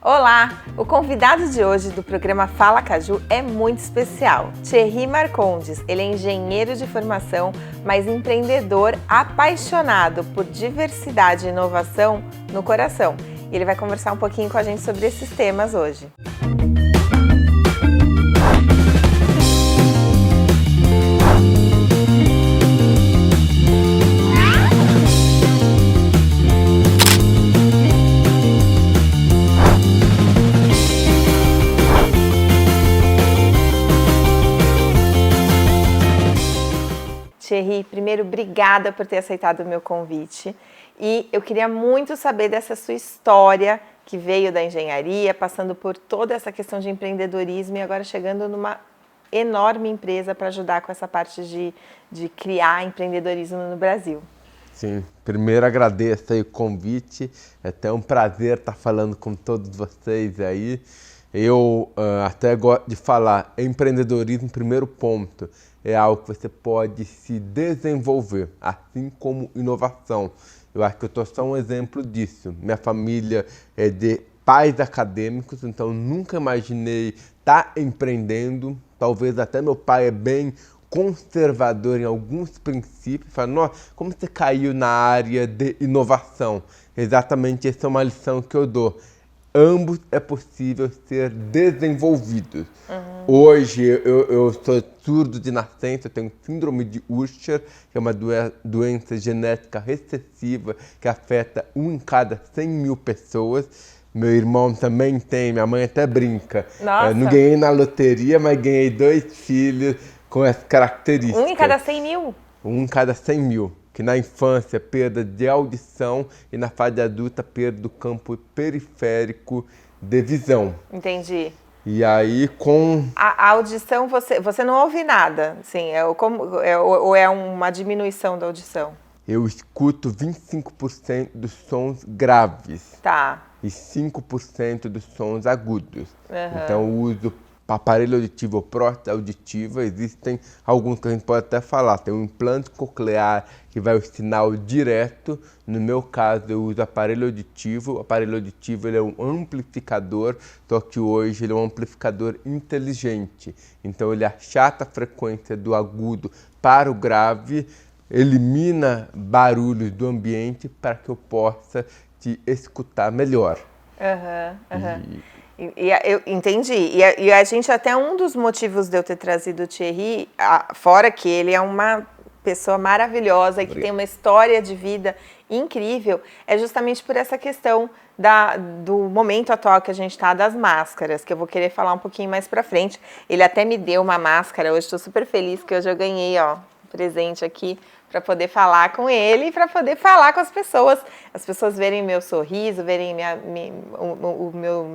Olá! O convidado de hoje do programa Fala Caju é muito especial. Thierry Marcondes, ele é engenheiro de formação, mas empreendedor apaixonado por diversidade e inovação no coração. E ele vai conversar um pouquinho com a gente sobre esses temas hoje. Thierry, primeiro, obrigada por ter aceitado o meu convite. E eu queria muito saber dessa sua história que veio da engenharia, passando por toda essa questão de empreendedorismo e agora chegando numa enorme empresa para ajudar com essa parte de criar empreendedorismo no Brasil. Sim, primeiro agradeço aí o convite, é até um prazer estar falando com todos vocês aí. Eu até gosto de falar, empreendedorismo, primeiro ponto, é algo que você pode se desenvolver, assim como inovação. Eu acho que eu estou só um exemplo disso. Minha família é de pais acadêmicos, então nunca imaginei estar empreendendo. Talvez até meu pai é bem conservador em alguns princípios. Fala, nossa, como você caiu na área de inovação? Exatamente essa é uma lição que eu dou. Ambos é possível ser desenvolvidos. Hoje eu sou surdo de nascença, eu tenho síndrome de Usher, que é uma doença genética recessiva que afeta 1 em cada 100 mil pessoas. Meu irmão também tem, minha mãe até brinca. Não ganhei na loteria, mas ganhei 2 filhos com essa característica. 1 em cada 100 mil? 1 em cada 100 mil. Que na infância, perda de audição e na fase adulta, perda do campo periférico de visão. Entendi. E aí, com... A audição, você não ouve nada, assim, ou é uma diminuição da audição? Eu escuto 25% dos sons graves. Tá. E 5% dos sons agudos. Então, eu uso aparelho auditivo ou prótese auditiva. Existem alguns que a gente pode até falar. Tem um implante coclear que vai o sinal direto. No meu caso, eu uso aparelho auditivo. O aparelho auditivo ele é um amplificador, só que hoje ele é um amplificador inteligente. Então, ele achata a frequência do agudo para o grave, elimina barulhos do ambiente para que eu possa te escutar melhor. Eu entendi. E a gente, até um dos motivos de eu ter trazido o Thierry, fora que ele é uma pessoa maravilhosa e que tem uma história de vida incrível, é justamente por essa questão do momento atual que a gente está, das máscaras, que eu vou querer falar um pouquinho mais pra frente. Ele até me deu uma máscara, hoje estou super feliz que hoje eu ganhei, ó, um presente aqui, para poder falar com ele e para poder falar com as pessoas verem meu sorriso, verem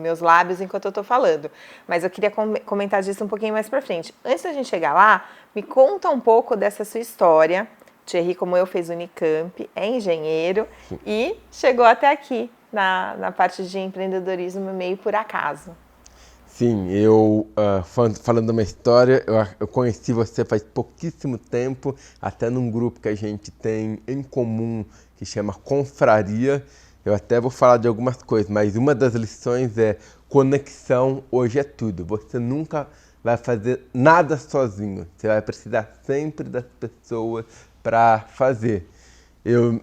meus lábios enquanto eu estou falando. Mas eu queria comentar disso um pouquinho mais para frente. Antes da gente chegar lá, me conta um pouco dessa sua história. Thierry, como eu, fez Unicamp, é engenheiro e chegou até aqui na parte de empreendedorismo meio por acaso. Sim, eu, falando da minha história, eu conheci você faz pouquíssimo tempo, até num grupo que a gente tem em comum, que chama Confraria. Eu até vou falar de algumas coisas, mas uma das lições é conexão hoje é tudo. Você nunca vai fazer nada sozinho, você vai precisar sempre das pessoas para fazer. Eu,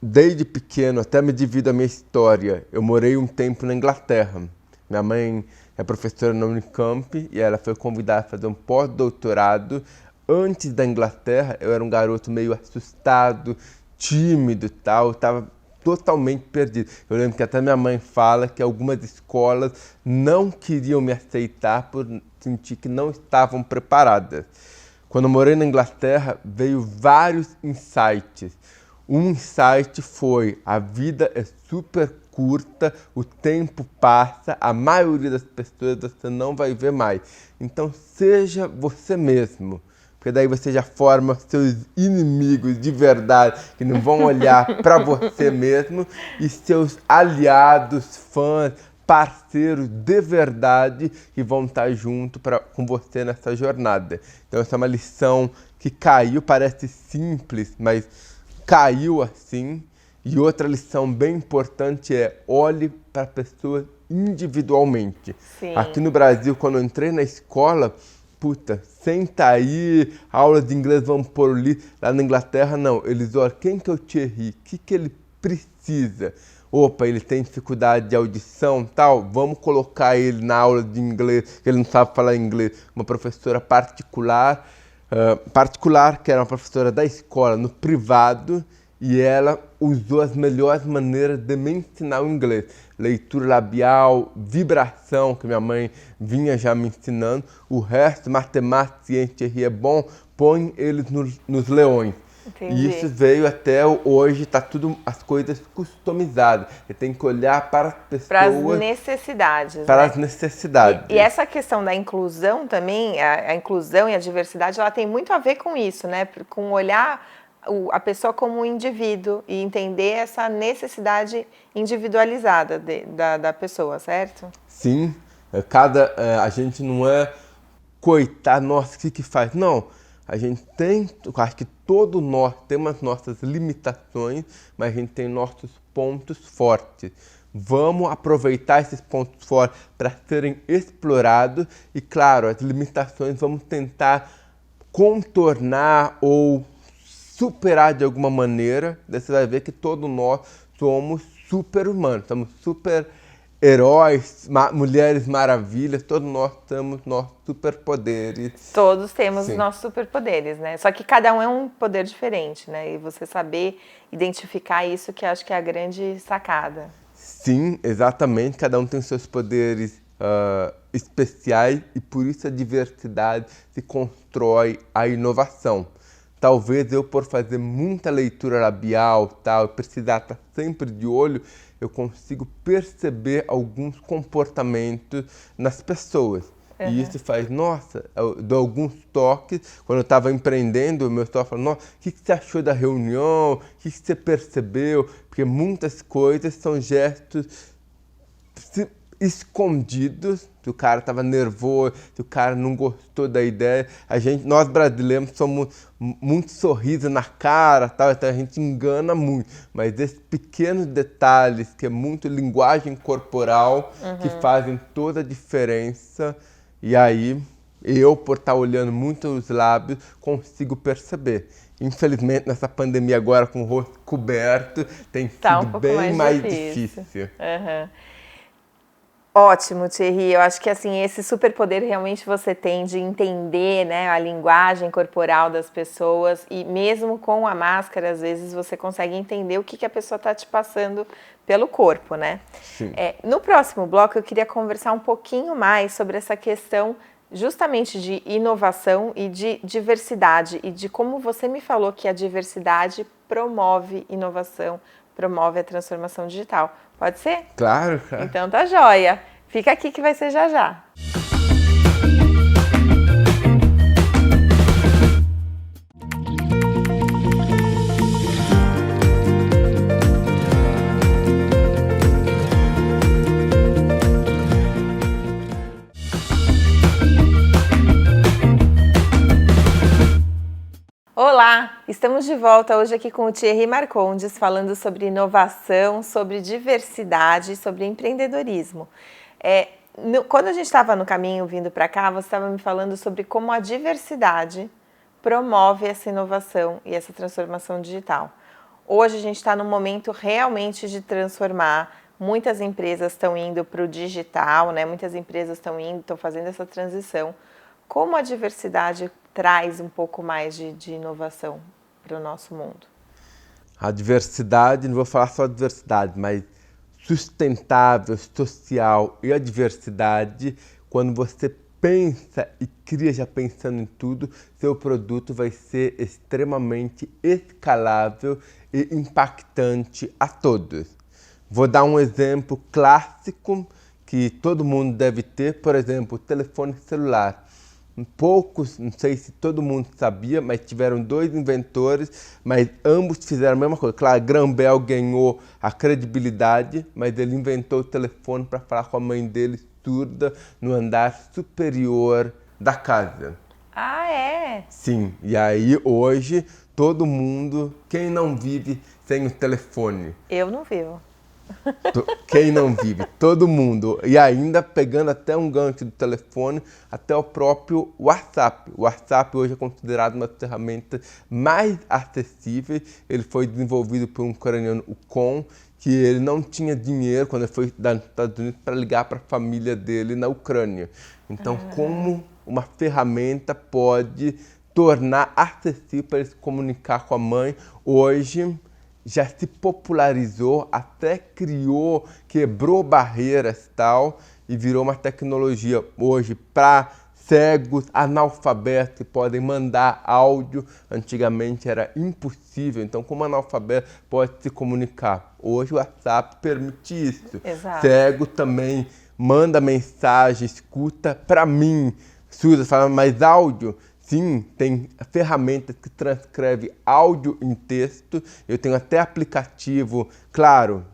desde pequeno, até me divido a minha história, eu morei um tempo na Inglaterra. Minha mãe é professora na Unicamp e ela foi convidada a fazer um pós-doutorado. Antes da Inglaterra, eu era um garoto meio assustado, tímido e tal, estava totalmente perdido. Eu lembro que até minha mãe fala que algumas escolas não queriam me aceitar por sentir que não estavam preparadas. Quando eu morei na Inglaterra, veio vários insights. Um insight foi: a vida é super curta, o tempo passa, a maioria das pessoas você não vai ver mais. Então seja você mesmo, porque daí você já forma seus inimigos de verdade, que não vão olhar para você mesmo, e seus aliados, fãs, parceiros de verdade que vão estar junto com você nessa jornada. Então essa é uma lição que caiu, parece simples, mas caiu assim. E outra lição bem importante é olhe para a pessoa individualmente. Sim. Aqui no Brasil, quando eu entrei na escola, puta, senta aí, aula de inglês, vamos pôr ali. Lá na Inglaterra, não. Eles olham, quem que é o Thierry? O que ele precisa? Opa, ele tem dificuldade de audição, tal, vamos colocar ele na aula de inglês, que ele não sabe falar inglês. Uma professora particular, que era uma professora da escola, no privado, e ela usou as melhores maneiras de me ensinar o inglês. Leitura labial, vibração, que minha mãe vinha já me ensinando. O resto, matemática, ciência, é bom, põe eles nos leões. Entendi. E isso veio até hoje, está tudo as coisas customizadas. Você tem que olhar para as pessoas. Para as necessidades. Para né? as necessidades. E essa questão da inclusão também, a inclusão e a diversidade, ela tem muito a ver com isso, né? Com olhar a pessoa como um indivíduo e entender essa necessidade individualizada da pessoa, certo? Sim. A gente não é coitado, nossa, o que faz? Não. A gente tem, acho que todo nós temos as nossas limitações, mas a gente tem nossos pontos fortes. Vamos aproveitar esses pontos fortes para serem explorados e, claro, as limitações vamos tentar contornar ou superar de alguma maneira. Daí você vai ver que todos nós somos super-humanos, somos super-heróis, mulheres maravilhas, todos nós temos nossos superpoderes. Todos temos Sim. nossos superpoderes, né? Só que cada um é um poder diferente, né? E você saber identificar isso que eu acho que é a grande sacada. Sim, exatamente. Cada um tem seus poderes especiais e por isso a diversidade se constrói a inovação. Talvez eu, por fazer muita leitura labial, tal, precisar estar sempre de olho, eu consigo perceber alguns comportamentos nas pessoas. Uhum. E isso faz, nossa, eu dou alguns toques. Quando eu estava empreendendo, o meu sócio falou, nossa, o que você achou da reunião? O que você percebeu? Porque muitas coisas são gestos escondidos, se o cara estava nervoso, se o cara não gostou da ideia. Nós brasileiros somos muito sorriso na cara, tal, então a gente engana muito. Mas esses pequenos detalhes, que é muito linguagem corporal, que fazem toda a diferença. E aí, eu, por estar olhando muito os lábios, consigo perceber. Infelizmente, nessa pandemia agora, com o rosto coberto, tem sido bem mais difícil. Uhum. Ótimo, Thierry. Eu acho que assim, esse superpoder realmente você tem de entender, né, a linguagem corporal das pessoas e mesmo com a máscara, às vezes você consegue entender o que a pessoa está te passando pelo corpo, né? Sim. No próximo bloco eu queria conversar um pouquinho mais sobre essa questão justamente de inovação e de diversidade e de como você me falou que a diversidade promove inovação, promove a transformação digital. Pode ser? Claro, claro. Então tá joia. Fica aqui que vai ser já já. Olá, estamos de volta hoje aqui com o Thierry Marcondes, falando sobre inovação, sobre diversidade, sobre empreendedorismo. Quando a gente estava no caminho vindo para cá, você estava me falando sobre como a diversidade promove essa inovação e essa transformação digital. Hoje a gente está num momento realmente de transformar. Muitas empresas estão indo para o digital, né? Muitas empresas estão fazendo essa transição. Como a diversidade traz um pouco mais de inovação para o nosso mundo? A diversidade, não vou falar só diversidade, mas sustentável, social e a diversidade, quando você pensa e cria já pensando em tudo, seu produto vai ser extremamente escalável e impactante a todos. Vou dar um exemplo clássico que todo mundo deve ter, por exemplo, o telefone celular. Poucos, não sei se todo mundo sabia, mas tiveram dois inventores, mas ambos fizeram a mesma coisa. Claro, Graham Bell ganhou a credibilidade, mas ele inventou o telefone para falar com a mãe dele, surda, no andar superior da casa. Ah, é? Sim, e aí hoje todo mundo, quem não vive sem o telefone? Eu não vivo. Quem não vive? Todo mundo. E ainda pegando até um gancho do telefone, até o próprio WhatsApp. O WhatsApp hoje é considerado uma das ferramentas mais acessíveis. Ele foi desenvolvido por um ucraniano, o Kon, que ele não tinha dinheiro quando ele foi dos Estados Unidos para ligar para a família dele na Ucrânia. Então, como uma ferramenta pode tornar acessível para ele se comunicar com a mãe hoje, já se popularizou, até criou, quebrou barreiras e tal, e virou uma tecnologia hoje para cegos, analfabetos que podem mandar áudio. Antigamente era impossível, então como analfabeto pode se comunicar? Hoje o WhatsApp permite isso. Exato. Cego também manda mensagem, escuta. Para mim, Suza fala, mas áudio? Sim, tem ferramentas que transcrevem áudio em texto. Eu tenho até aplicativo, claro,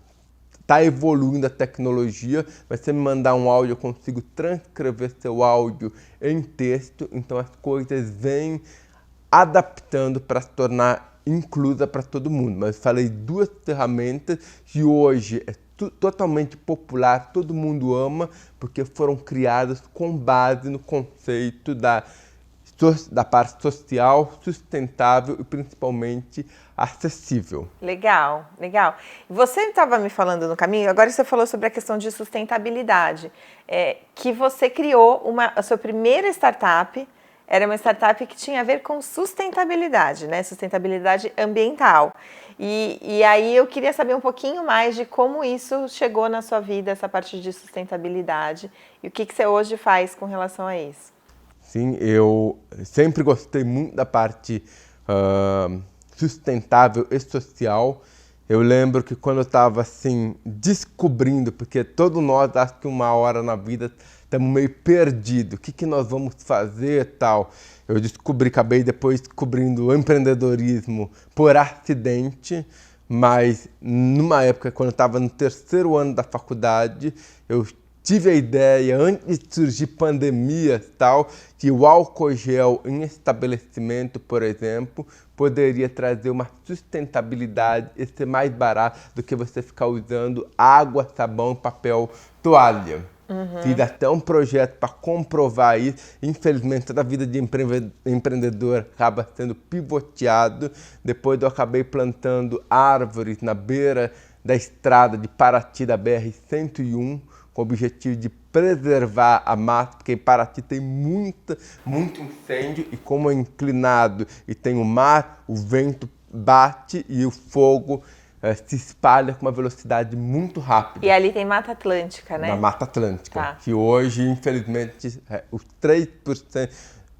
está evoluindo a tecnologia, mas se você me mandar um áudio, eu consigo transcrever seu áudio em texto. Então as coisas vêm adaptando para se tornar inclusa para todo mundo. Mas eu falei duas ferramentas que hoje é totalmente popular, todo mundo ama, porque foram criadas com base no conceito da parte social, sustentável e principalmente acessível. Legal, legal. Você estava me falando no caminho, agora você falou sobre a questão de sustentabilidade, que você criou a sua primeira startup, era uma startup que tinha a ver com sustentabilidade, né? Sustentabilidade ambiental. E aí eu queria saber um pouquinho mais de como isso chegou na sua vida, essa parte de sustentabilidade, e o que você hoje faz com relação a isso. Sim, eu sempre gostei muito da parte sustentável e social. Eu lembro que quando eu estava assim, descobrindo, porque todos nós, acho que uma hora na vida, estamos meio perdidos. O que nós vamos fazer e tal? Eu acabei depois descobrindo o empreendedorismo por acidente, mas numa época, quando eu estava no terceiro ano da faculdade, eu tive a ideia, antes de surgir pandemia e tal, que o álcool gel em estabelecimento, por exemplo, poderia trazer uma sustentabilidade e ser mais barato do que você ficar usando água, sabão, papel, toalha. Fiz até um projeto para comprovar isso. Infelizmente, toda a vida de empreendedor acaba sendo pivoteado. Depois eu acabei plantando árvores na beira da estrada de Paraty, da BR-101, com o objetivo de preservar a mata, porque em Paraty tem muito incêndio, e como é inclinado e tem o mar, o vento bate e o fogo se espalha com uma velocidade muito rápida. E ali tem Mata Atlântica, né? Na Mata Atlântica, tá. Que hoje, infelizmente, os 3%,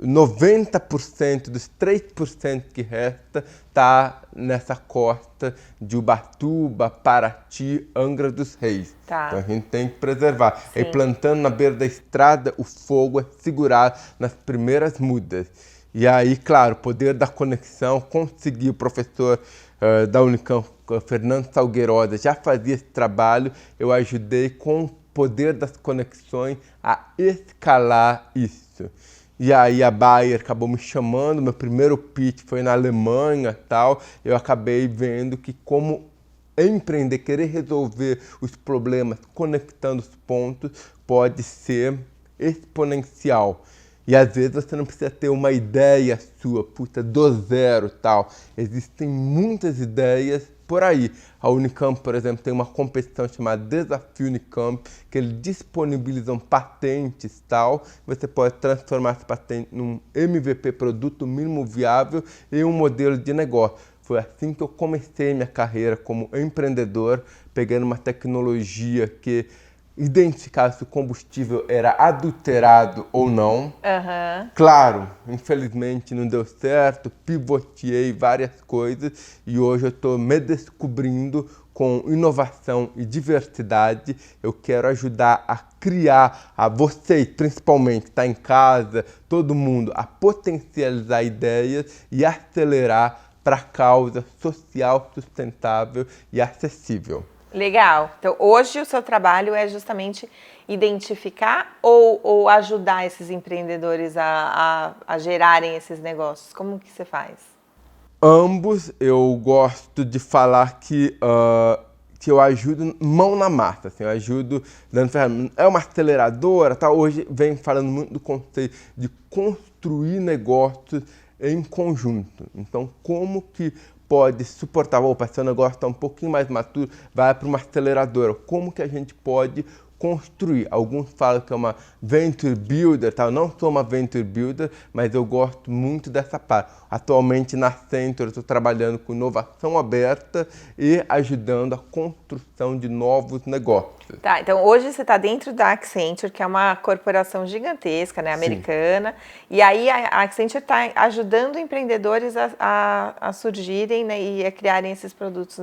90% dos 3% que resta está nessa costa de Ubatuba, Paraty, Angra dos Reis. Tá. Então a gente tem que preservar. Sim. E plantando na beira da estrada, o fogo é segurado nas primeiras mudas. E aí, claro, o poder da conexão, consegui o professor da Unicamp, Fernando Salgueirosa, já fazia esse trabalho, eu ajudei com o poder das conexões a escalar isso. E aí a Bayer acabou me chamando, meu primeiro pitch foi na Alemanha e tal, eu acabei vendo que como empreender, querer resolver os problemas, conectando os pontos, pode ser exponencial. E às vezes você não precisa ter uma ideia sua, do zero tal. Existem muitas ideias por aí. A Unicamp, por exemplo, tem uma competição chamada Desafio Unicamp, que eles disponibilizam patentes tal. Você pode transformar essa patente num MVP, produto mínimo viável, em um modelo de negócio. Foi assim que eu comecei minha carreira como empreendedor, pegando uma tecnologia que identificava se o combustível era adulterado ou não. Claro, infelizmente não deu certo, pivoteei várias coisas e hoje eu estou me descobrindo com inovação e diversidade. Eu quero ajudar a criar, a vocês principalmente, que está em casa, todo mundo, a potencializar ideias e acelerar para a causa social, sustentável e acessível. Legal. Então, hoje o seu trabalho é justamente identificar ou ajudar esses empreendedores a gerarem esses negócios? Como que você faz? ambos eu gosto de falar que eu ajudo mão na massa, assim, eu ajudo dando ferramenta. É uma aceleradora, tá? Hoje vem falando muito do conceito de construir negócios em conjunto. Então, como que pode suportar, opa, seu negócio está um pouquinho mais maturo, vai para uma aceleradora. Como que a gente pode construir? Alguns falam que é uma venture builder, tá? Eu não sou uma venture builder, mas eu gosto muito dessa parte. Atualmente na Accenture eu estou trabalhando com inovação aberta e ajudando a construção de novos negócios. Tá, então hoje você está dentro da Accenture, que é uma corporação gigantesca, né, americana, e aí a Accenture está ajudando empreendedores a surgirem, né, e a criarem esses produtos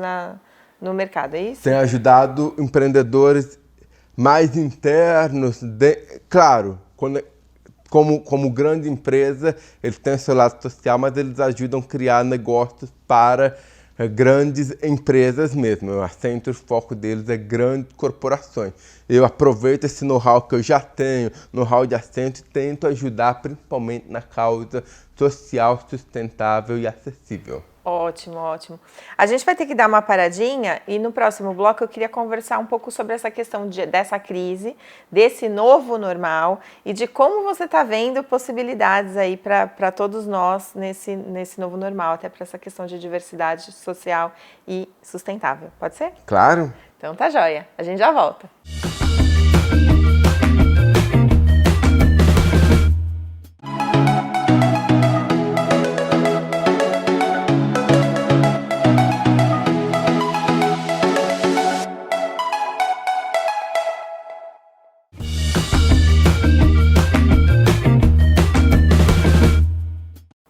no mercado, é isso? Tem ajudado empreendedores mais internos, claro, como grande empresa, eles têm seu lado social, mas eles ajudam a criar negócios para grandes empresas mesmo. A Accenture, o foco deles é grandes corporações. Eu aproveito esse know-how que eu já tenho, know-how de Accenture, e tento ajudar principalmente na causa social, sustentável e acessível. Ótimo, ótimo. A gente vai ter que dar uma paradinha e no próximo bloco eu queria conversar um pouco sobre essa questão dessa crise, desse novo normal e de como você está vendo possibilidades aí para todos nós nesse novo normal, até para essa questão de diversidade social e sustentável. Pode ser? Claro. Então tá joia. A gente já volta.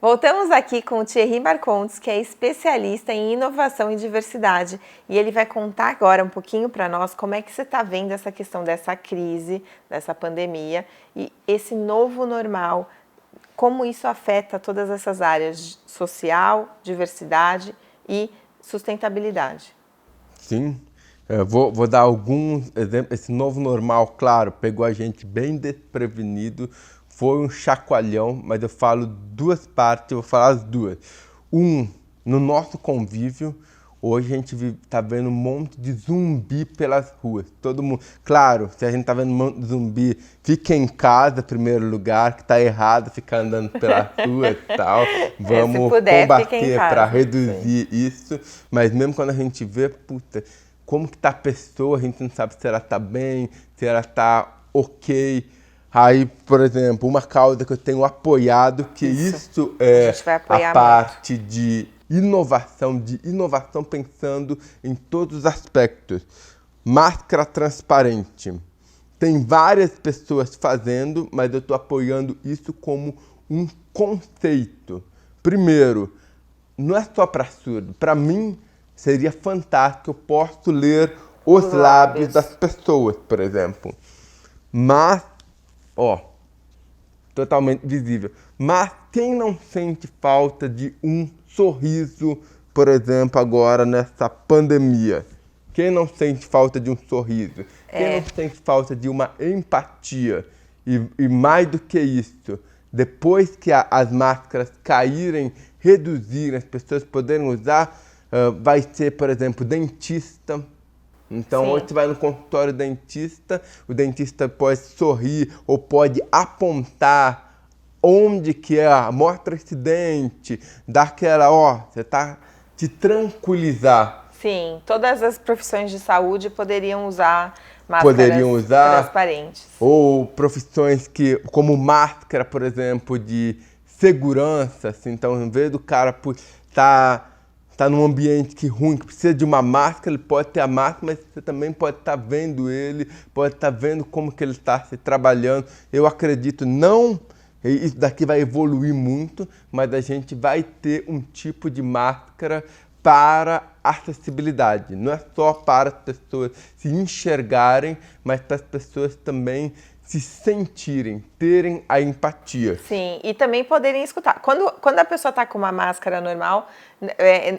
Voltamos aqui com o Thierry Marcondes, que é especialista em inovação e diversidade, e ele vai contar agora um pouquinho para nós como é que você está vendo essa questão dessa crise, dessa pandemia e esse novo normal, como isso afeta todas essas áreas social, diversidade e sustentabilidade. Sim, eu vou dar alguns exemplos. Esse novo normal, claro, pegou a gente bem desprevenido. Foi um chacoalhão, mas eu falo duas partes, eu vou falar as duas. No nosso convívio, hoje a gente está vendo um monte de zumbi pelas ruas. Todo mundo, claro, se a gente está vendo um monte de zumbi, fica em casa, em primeiro lugar, que está errado ficar andando pelas ruas e tal. Vamos combater para reduzir isso. Mas mesmo quando a gente vê, puta, como que tá a pessoa, a gente não sabe se ela está bem, se ela está ok. Aí, por exemplo, uma causa que eu tenho apoiado, que isso é a parte de inovação pensando em todos os aspectos. Máscara transparente. Tem várias pessoas fazendo, mas eu estou apoiando isso como um conceito. Primeiro, não é só para surdo. Para mim, seria fantástico, eu posso ler os lábios das pessoas, por exemplo. Mas totalmente visível. Mas quem não sente falta de um sorriso, por exemplo, agora nessa pandemia? Quem não sente falta de um sorriso? Quem não sente falta de uma empatia? E mais do que isso, depois que as máscaras caírem, reduzirem, as pessoas poderem usar, vai ser, por exemplo, dentista. Então, Sim. hoje você vai no consultório dentista, o dentista pode sorrir ou pode apontar onde que é, mostra esse dente, dá aquela, você tá te tranquilizar. Sim, todas as profissões de saúde poderiam usar máscaras transparentes. Ou profissões como máscara, por exemplo, de segurança, assim, então, em vez do cara tá num ambiente ruim, que precisa de uma máscara, ele pode ter a máscara, mas você também pode estar vendo ele, pode estar vendo como que ele está se trabalhando. Eu acredito, isso daqui vai evoluir muito, mas a gente vai ter um tipo de máscara para acessibilidade. Não é só para as pessoas se enxergarem, mas para as pessoas também se sentirem, terem a empatia. Sim, e também poderem escutar. Quando a pessoa está com uma máscara normal,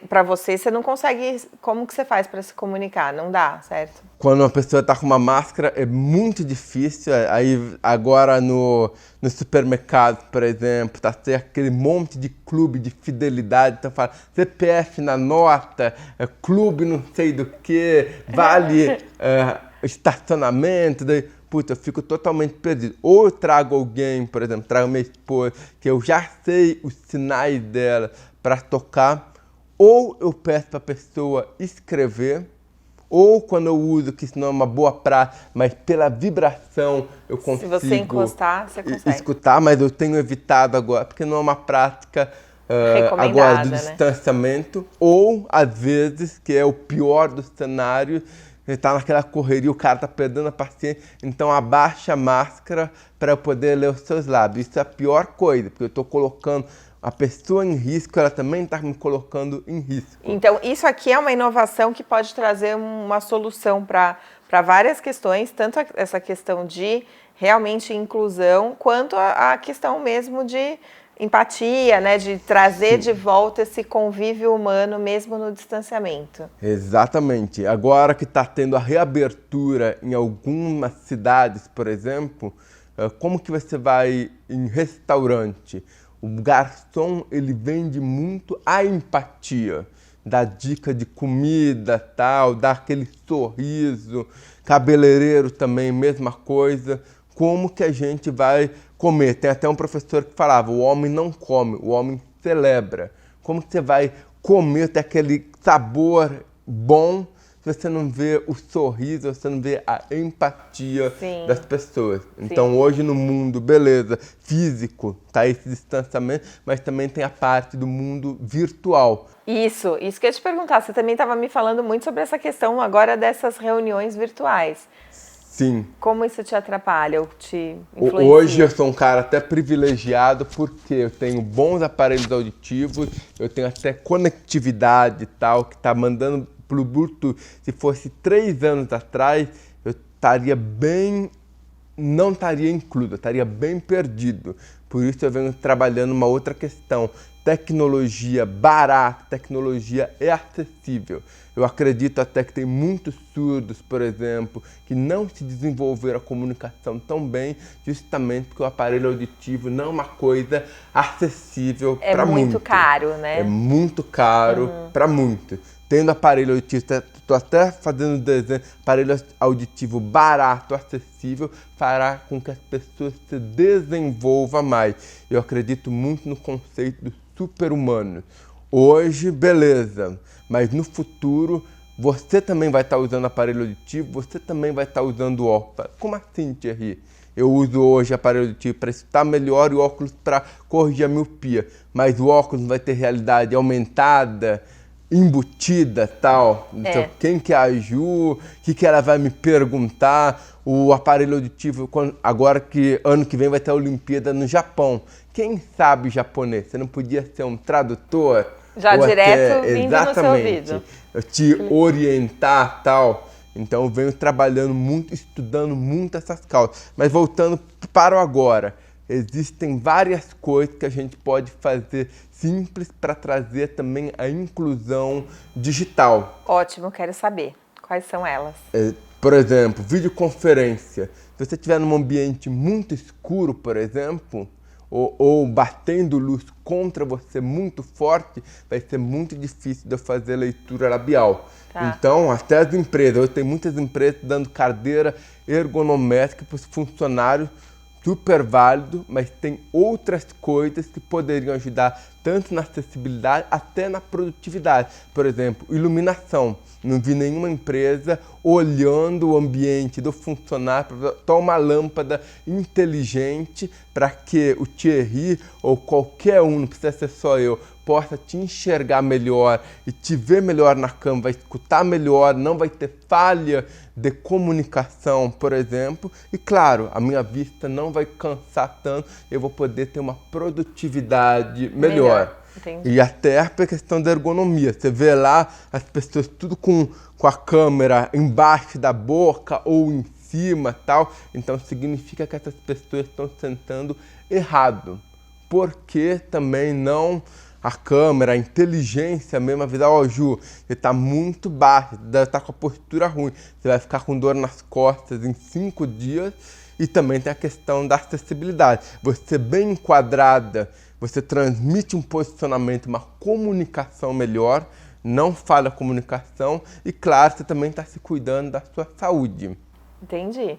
para você não consegue... Como que você faz para se comunicar? Não dá, certo? Quando uma pessoa está com uma máscara é muito difícil. Aí agora no supermercado, por exemplo, tá tendo aquele monte de clube de fidelidade. Então fala CPF na nota, clube não sei do que, vale estacionamento. Daí, puta, eu fico totalmente perdido. Ou eu trago alguém, por exemplo, trago minha esposa, que eu já sei os sinais dela para tocar, ou eu peço para a pessoa escrever, ou quando eu uso, que isso não é uma boa prática, mas pela vibração eu consigo... Se você encostar, você consegue. Escutar, mas eu tenho evitado agora, porque não é uma prática agora do distanciamento. Ou, às vezes, que é o pior do cenário, ele está naquela correria, o cara está perdendo a paciência, então abaixa a máscara para eu poder ler os seus lábios. Isso é a pior coisa, porque eu estou colocando a pessoa em risco, ela também está me colocando em risco. Então, isso aqui é uma inovação que pode trazer uma solução para várias questões, tanto essa questão de realmente inclusão, quanto a questão mesmo de empatia, né, de trazer de volta esse convívio humano mesmo no distanciamento. Exatamente. Agora que está tendo a reabertura em algumas cidades, por exemplo, como que você vai em restaurante? O garçom, ele vende muito a empatia, dá dica de comida, tal, dá aquele sorriso. Cabeleireiro também, mesma coisa. Como que a gente vai comer? Tem até um professor que falava, o homem não come, o homem celebra. Como que você vai comer, ter aquele sabor bom, se você não vê o sorriso, você não vê a empatia das pessoas. Então, hoje no mundo, beleza, físico, tá esse distanciamento, mas também tem a parte do mundo virtual. Isso que eu ia te perguntar, você também estava me falando muito sobre essa questão agora dessas reuniões virtuais. Sim. Como isso te atrapalha ou te influencia? Hoje eu sou um cara até privilegiado porque eu tenho bons aparelhos auditivos, eu tenho até conectividade e tal, que tá mandando pro Bluetooth. Se fosse 3 anos atrás, eu estaria bem... não estaria incluído, eu estaria bem perdido. Por isso eu venho trabalhando uma outra questão. Tecnologia barata, tecnologia é acessível. Eu acredito até que tem muitos surdos, por exemplo, que não se desenvolveram a comunicação tão bem, justamente porque o aparelho auditivo não é uma coisa acessível para muitos. É muito caro, né? É muito caro para muitos. Tendo aparelho auditivo, estou até fazendo desenho, aparelho auditivo barato, acessível, fará com que as pessoas se desenvolvam mais. Eu acredito muito no conceito do super-humano. Hoje, beleza, mas no futuro você também vai estar usando aparelho auditivo, você também vai estar usando óculos. Como assim, Thierry? Eu uso hoje aparelho auditivo para escutar melhor e o óculos para corrigir a miopia, mas o óculos vai ter realidade aumentada, embutida, tal. Então, quem que é a Ju? O que ela vai me perguntar? O aparelho auditivo, agora que ano que vem vai ter a Olimpíada no Japão. Quem sabe japonês? Você não podia ser um tradutor? Já direto vindo no seu ouvido. Eu te orientar, tal. Então, eu venho trabalhando muito, estudando muito essas causas. Mas voltando para o agora, existem várias coisas que a gente pode fazer simples para trazer também a inclusão digital. Ótimo, quero saber. Quais são elas? Por exemplo, videoconferência. Se você estiver num ambiente muito escuro, por exemplo, ou batendo luz contra você muito forte, vai ser muito difícil de eu fazer leitura labial. Tá. Então, até as empresas, hoje tem muitas empresas dando cadeira ergonométrica para os funcionários, super válido, mas tem outras coisas que poderiam ajudar tanto na acessibilidade até na produtividade. Por exemplo, iluminação. Não vi nenhuma empresa olhando o ambiente do funcionário para botar uma lâmpada inteligente para que o Thierry ou qualquer um, não precisa ser só eu, possa te enxergar melhor e te ver melhor na cama, vai escutar melhor, não vai ter falha de comunicação, por exemplo. E claro, a minha vista não vai cansar tanto, eu vou poder ter uma produtividade melhor. Entendi. E até a questão da ergonomia. Você vê lá as pessoas tudo com a câmera embaixo da boca ou em cima, tal. Então significa que essas pessoas estão tentando errado. Porque também não a câmera, a inteligência mesmo, avisar, ó, Ju, você tá muito baixo, deve estar com a postura ruim, você vai ficar com dor nas costas em 5 dias. E também tem a questão da acessibilidade. Você bem enquadrada, você transmite um posicionamento, uma comunicação melhor, não falha a comunicação e, claro, você também está se cuidando da sua saúde. Entendi.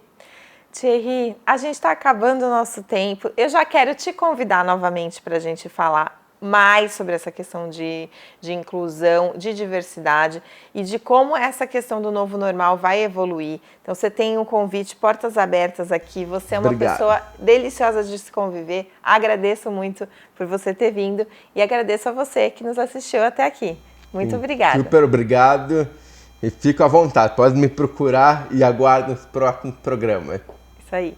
Thierry, a gente está acabando o nosso tempo. Eu já quero te convidar novamente para a gente falar mais sobre essa questão de inclusão, de diversidade e de como essa questão do novo normal vai evoluir. Então você tem um convite, portas abertas aqui, você é uma pessoa deliciosa de se conviver. Agradeço muito por você ter vindo e agradeço a você que nos assistiu até aqui. Muito obrigada. Super obrigado e fico à vontade, pode me procurar e aguardo os próximos programas. Isso aí.